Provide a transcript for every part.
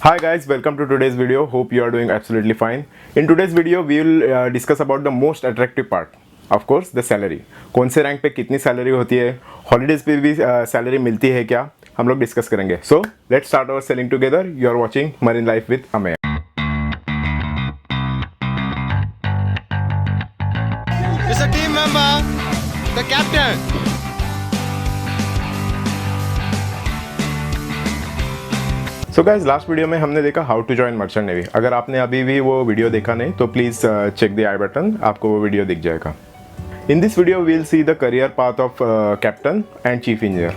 Hi guys, welcome to today's video. Hope you are doing absolutely fine. In today's video, we will discuss about the most attractive part. Of course, the salary. कौन से rank पे कितनी salary होती है, holidays पे भी salary मिलती है क्या, हम लोग डिस्कस करेंगे. So let's start our sailing together. You are watching marine life with Amey. It's a team member, the captain. So guys, last video में हमने देखा how to join merchant navy. अगर आपने अभी भी वो वीडियो देखा नहीं तो please check the I button, आपको वो वीडियो दिख जाएगा. In this video we'll see the career path of captain and chief engineer.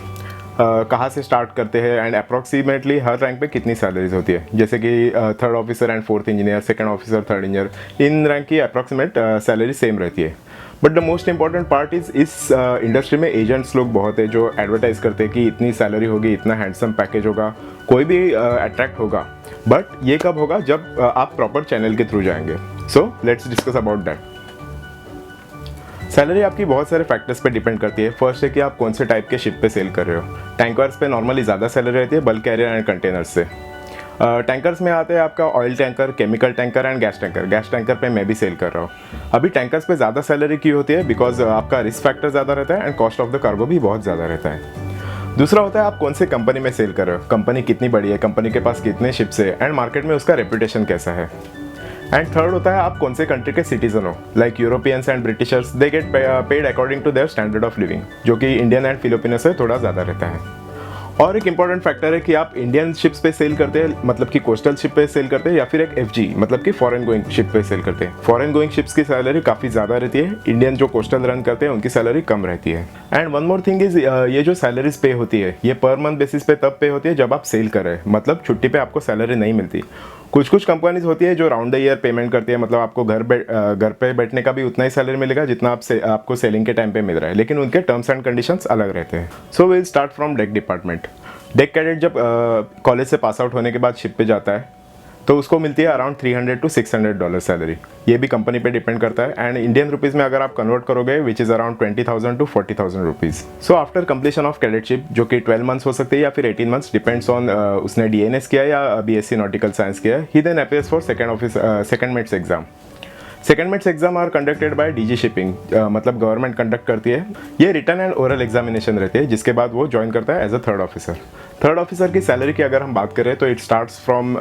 कहाँ से स्टार्ट करते हैं एंड अप्रॉक्सीमेटली हर रैंक पे कितनी सैलरीज होती है. जैसे कि third officer and fourth engineer, second officer, third engineer, in rank की अप्रॉक्सीमेट सैलरी सेम रहती है. But the most important part is इस इंडस्ट्री में एजेंट्स लोग बहुत है जो एडवर्टाइज करते हैं कि इतनी सैलरी होगी, इतना हैंडसम पैकेज होगा, कोई भी अट्रैक्ट होगा. बट ये कब होगा? जब आप प्रॉपर चैनल के थ्रू जाएंगे. So let's discuss about that. Salary आपकी बहुत सारे फैक्टर्स पे डिपेंड करती है. फर्स्ट है कि आप कौन से टाइप के शिप पे सेल कर रहे हो. टैंकर्स पे नॉर्मली ज़्यादा सैलरी रहती है, बल्क कैरियर एंड कंटेनर्स से. टैंकर्स में आते हैं आपका oil tanker, chemical tanker and gas tanker. Gas tanker पे मैं भी सेल कर रहा हूँ. अभी टैंकर्स पे ज़्यादा सैलरी क्यों होती है? बिकॉज आपका रिस्क फैक्टर ज़्यादा रहता है and cost of the cargo भी बहुत ज़्यादा रहता है. दूसरा होता है आप कौन से कंपनी में सेल कर रहे हो. कंपनी कितनी बड़ी है, कंपनी के पास कितने शिप्स है एंड मार्केट में उसका रेपुटेशन कैसा है. एंड थर्ड होता है आप कौन से कंट्री के सिटीजन हो. Like Europeans and Britishers, they get paid according to their standard of living, जो कि इंडियन एंड फिलिपिनो से थोड़ा ज़्यादा रहता है. और एक इंपॉर्टेंट फैक्टर है कि आप इंडियन शिप्स पे सेल करते हैं, मतलब कि कोस्टल शिप पे सेल करते हैं, या फिर एक एफजी मतलब कि फॉरेन गोइंग शिप पे सेल करते हैं. फॉरेन गोइंग शिप्स की सैलरी काफ़ी ज़्यादा रहती है. इंडियन जो कोस्टल रन करते हैं उनकी सैलरी कम रहती है. And one more thing is, ये जो सैलरीज पे होती है ये पर मंथ बेसिस पे तब पे होती है जब आप सेल कर रहे हैं, मतलब छुट्टी पे आपको सैलरी नहीं मिलती. कुछ कंपनीज होती है जो राउंड द ईयर पेमेंट करती है, मतलब आपको घर पे बैठने का भी उतना ही सैलरी मिलेगा जितना आपको सेलिंग के टाइम पे मिल रहा है, लेकिन उनके टर्म्स एंड कंडीशंस अलग रहते हैं. So will start from deck department. Deck cadet जब कॉलेज से पास आउट होने के बाद शिप पे जाता है तो उसको मिलती है अराउंड $300 to $600 सैलरी. ये भी कंपनी पे डिपेंड करता है. एंड इंडियन रुपीज़ में अगर आप कन्वर्ट करोगे which is around 20,000 to 40,000 rupees. So after completion of cadetship, जो कि 12 मंथ्स हो सकते हैं या फिर 18 मंथ्स, डिपेंड्स ऑन उसने DNS किया या BSc नॉटिकल साइंस किया, he then appears for second mates exam. Second mates exam are conducted by DG shipping, मतलब गवर्नमेंट कंडक्ट करती है. ये रिटन एंड ओरल एग्जामिनेशन रहती है, जिसके बाद वो ज्वाइन करता है as a third officer. Third officer की सैलरी की अगर हम बात करें तो it starts from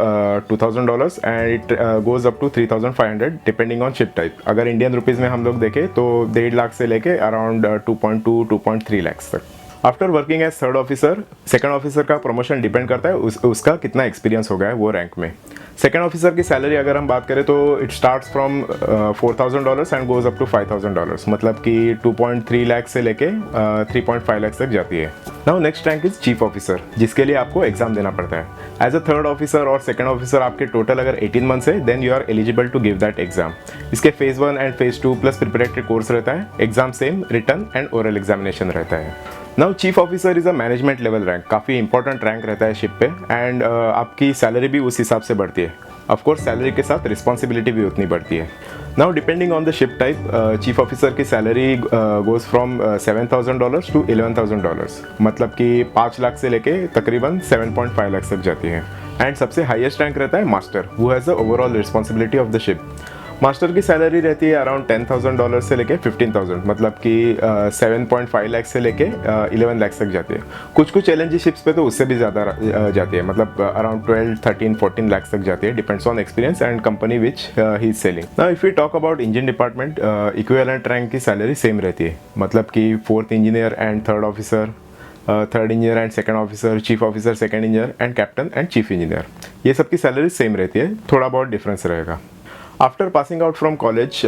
$2,000 and it goes up to 3,500 depending on ship type. अगर इंडियन रुपीज़ में हम लोग देखें तो 1.5 लाख से लेके अराउंड 2.2-2.3 लाख तक. After working as third officer, second officer का प्रमोशन डिपेंड करता है उसका कितना एक्सपीरियंस हो गया है वो रैंक में. सेकंड ऑफिसर की सैलरी अगर हम बात करें तो it starts from $4,000 and goes up to $5,000, मतलब कि 2.3 लाख से लेके 3.5 लाख तक जाती है. Now next rank is chief officer, जिसके लिए आपको एग्जाम देना पड़ता है. एज अ थर्ड ऑफिसर और सेकंड ऑफिसर आपके टोटल अगर 18 मंथ्स है then you are eligible to give that exam. इसके phase 1 and phase 2 plus preparatory course रहता है. Exam same written and oral examination रहता है. Now chief officer is a management level rank, काफ़ी important rank रहता है ship पे. And आपकी सैलरी भी उस हिसाब से बढ़ती है. ऑफकोर्स सैलरी के साथ रिस्पॉन्सिबिलिटी भी उतनी बढ़ती है. Now depending on the ship type, chief officer की सैलरी गोज फ्रॉम $7,000 to $11,000, मतलब कि 5 लाख से लेके तकरीबन 7.5 लाख तक जाती है. एंड सबसे हाईएस्ट रैंक रहता है master, who has the overall responsibility of the ship. Master की सैलरी रहती है अराउंड $10,000 से लेके 15,000, मतलब कि 7.5 लाख से लेके 11 लाख तक जाती है. कुछ LNG शिप्स पे तो उससे भी ज़्यादा जाती है, मतलब अराउंड 12, 13, 14 लाख तक जाती है. Depends on experience and company which he is selling. Now if you talk about engine department, equivalent rank की सैलरी सेम रहती है, मतलब कि fourth engineer and third officer, third engineer and second officer, chief officer, second engineer and captain and chief engineer, ये सबकी salary same रहती है. थोड़ा बहुत डिफरेंस रहेगा. After passing out from college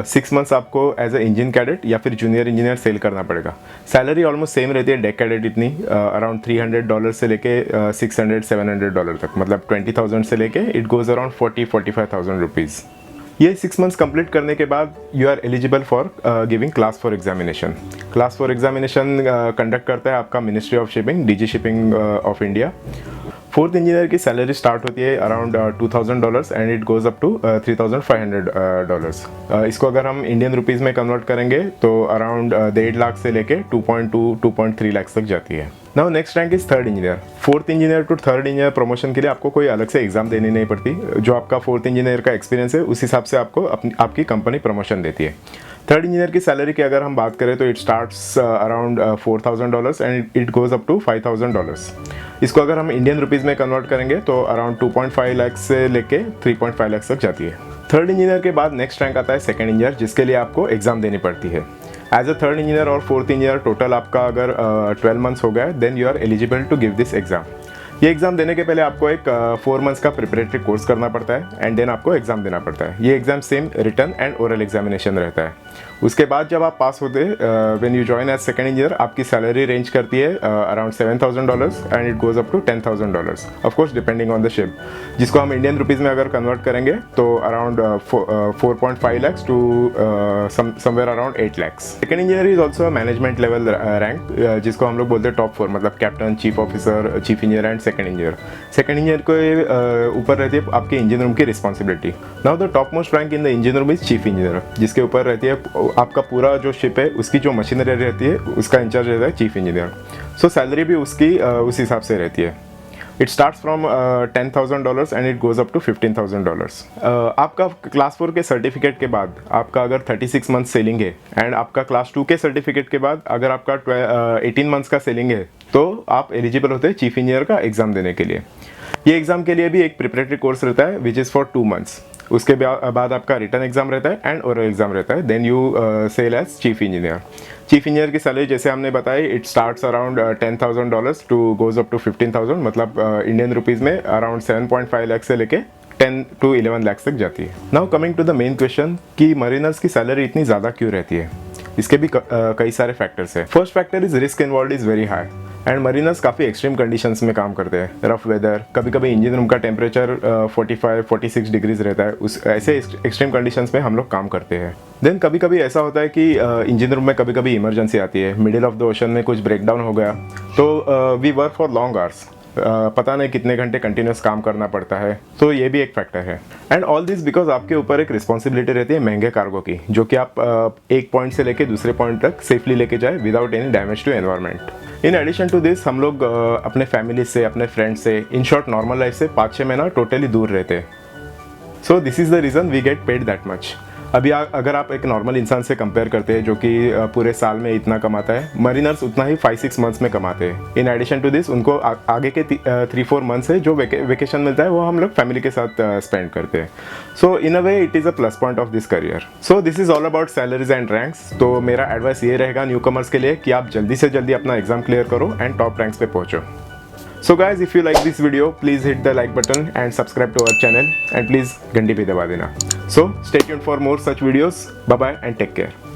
6 months आपको एज अ इंजन कैडेट या फिर जूनियर इंजीनियर सेल करना पड़ेगा. सैलरी ऑलमोस्ट सेम रहती है डेक कैडेट इतनी, अराउंड $300 से लेके $600-700 तक, मतलब 20,000 से लेके इट गोज अराउंड 40-45,000 रुपीज़. ये 6 मंथ्स कंप्लीट करने के बाद you are eligible for giving class 4 examination. Class 4 examination conduct करता है आपका ministry of shipping, DG shipping of India. Fourth engineer की सैलरी स्टार्ट होती है around $2,000 and it goes up to $3,500। इसको अगर हम इंडियन रुपीज़ में कन्वर्ट करेंगे तो अराउंड 1.5 लाख से लेके 2.2-2.3 लाख तक जाती है। Now next rank is third engineer. Fourth engineer to third engineer promotion के लिए आपको कोई अलग से एग्जाम देनी नहीं पड़ती। जो आपका फोर्थ इंजीनियर का एक्सपीरियंस है उस हिसाब से आपको आपकी कंपनी प्रमोशन देती है। थर्ड इंजीनियर की सैलरी की अगर हम बात करें तो it starts around $4,000 and it goes up to $5,000। इसको अगर हम इंडियन रुपीज़ में कन्वर्ट करेंगे तो अराउंड 2.5 लाख से लेके 3.5 लाख तक जाती है। थर्ड इंजीनियर के बाद नेक्स्ट रैंक आता है सेकंड इंजीनियर, जिसके लिए आपको एग्जाम देनी पड़ती है। एज अ थर्ड इंजीनियर और फोर्थ इंजीनियर टोटल आपका अगर 12 मंथ्स हो गया then you are eligible to give this exam. ये एग्ज़ाम देने के पहले आपको एक 4 मंथ्स का प्रिपरेटरी कोर्स करना पड़ता है एंड देन आपको एग्ज़ाम देना पड़ता है। ये exam same written and oral examination रहता है। उसके बाद जब आप पास होते when you join as second engineer आपकी सैलरी रेंज करती है around $7,000 and it goes up to $10,000 of course depending on the ship, जिसको हम इंडियन रुपीज़ में अगर कन्वर्ट करेंगे तो around 4.5 lakhs to somewhere around 8 lakhs। Second engineer is also management level rank, जिसको हम लोग बोलते हैं टॉप 4, मतलब captain, chief officer, chief engineer and second engineer. Second engineer के ऊपर रहती है आपके इंजन रूम की responsibility. Now the top most rank in the engine room is chief engineer, जिसके ऊपर रहती है आपका पूरा जो शिप है उसकी जो मशीनरी रहती है उसका इंचार्ज रहता है चीफ इंजीनियर। सो सैलरी भी उसकी उस हिसाब से रहती है। It starts from $10,000 and it goes up to $15,000। आपका क्लास 4 के सर्टिफिकेट के बाद आपका अगर 36 मंथ सेलिंग है एंड आपका क्लास 2 के सर्टिफिकेट के बाद अगर आपका 18 मंथ्स का सेलिंग है तो आप एलिजिबल होते हैं चीफ इंजीनियर का एग्ज़ाम देने के लिए। ये एग्ज़ाम के लिए भी एक प्रिपरेटरी कोर्स रहता है विच इज़ फॉर 2 मंथ्स। उसके बाद आपका रिटर्न एग्जाम रहता है एंड ओरल एग्जाम रहता है, then you sail as chief engineer. Chief engineer की सैलरी जैसे हमने बताई it starts around $10,000 to goes up to 15,000, मतलब इंडियन रुपीज़ में अराउंड 7.5 लाख से लेके 10 to 11 लाख तक जाती है। Now coming to the main question कि मरीनर्स की सैलरी इतनी ज़्यादा क्यों रहती है। इसके भी कई सारे फैक्टर्स हैं। First factor is risk involve is very high and mariners काफ़ी एक्सट्रीम कंडीशंस में काम करते हैं। रफ वेदर, कभी कभी इंजन रूम का टेम्परेचर 45-46 डिग्रीज रहता है, उस ऐसे एक्सट्रीम कंडीशंस में हम लोग काम करते हैं। देन कभी कभी ऐसा होता है कि इंजन रूम में कभी कभी इमरजेंसी आती है, मिडिल ऑफ द ओशन में कुछ ब्रेकडाउन हो गया तो we work for long hours, पता नहीं कितने घंटे कंटिन्यूस काम करना पड़ता है, तो ये भी एक फैक्टर है। एंड ऑल दिस बिकॉज आपके ऊपर एक रिस्पॉन्सिबिलिटी रहती है महंगे कार्गो की, जो कि आप एक पॉइंट से लेके दूसरे पॉइंट तक सेफली लेके जाए without any damage to environment. In addition to this हम लोग अपने फैमिली से, अपने फ्रेंड्स से, इन शॉर्ट नॉर्मल लाइफ से 5-6 महीना टोटली दूर रहते हैं। So this is the reason we get paid that much. अभी अगर आप एक नॉर्मल इंसान से कंपेयर करते हैं जो कि पूरे साल में इतना कमाता है, मरीनर्स उतना ही 5-6 मंथ्स में कमाते हैं। इन एडिशन टू दिस उनको आगे के 3-4 मंथ्स है जो वेकेशन मिलता है वो हम लोग फैमिली के साथ स्पेंड करते हैं। So in a way it is a plus point of this career. So this is all about salaries and ranks. तो मेरा एडवाइस ये रहेगा न्यू कमर्स के लिए कि आप जल्दी से जल्दी अपना एग्जाम क्लियर करो एंड टॉप रैंक्स पे पहुँचो। So guys, if you like this video, please hit the like button and subscribe to our channel and please घंटी भी दबा देना। So stay tuned for more such videos. Bye bye and take care.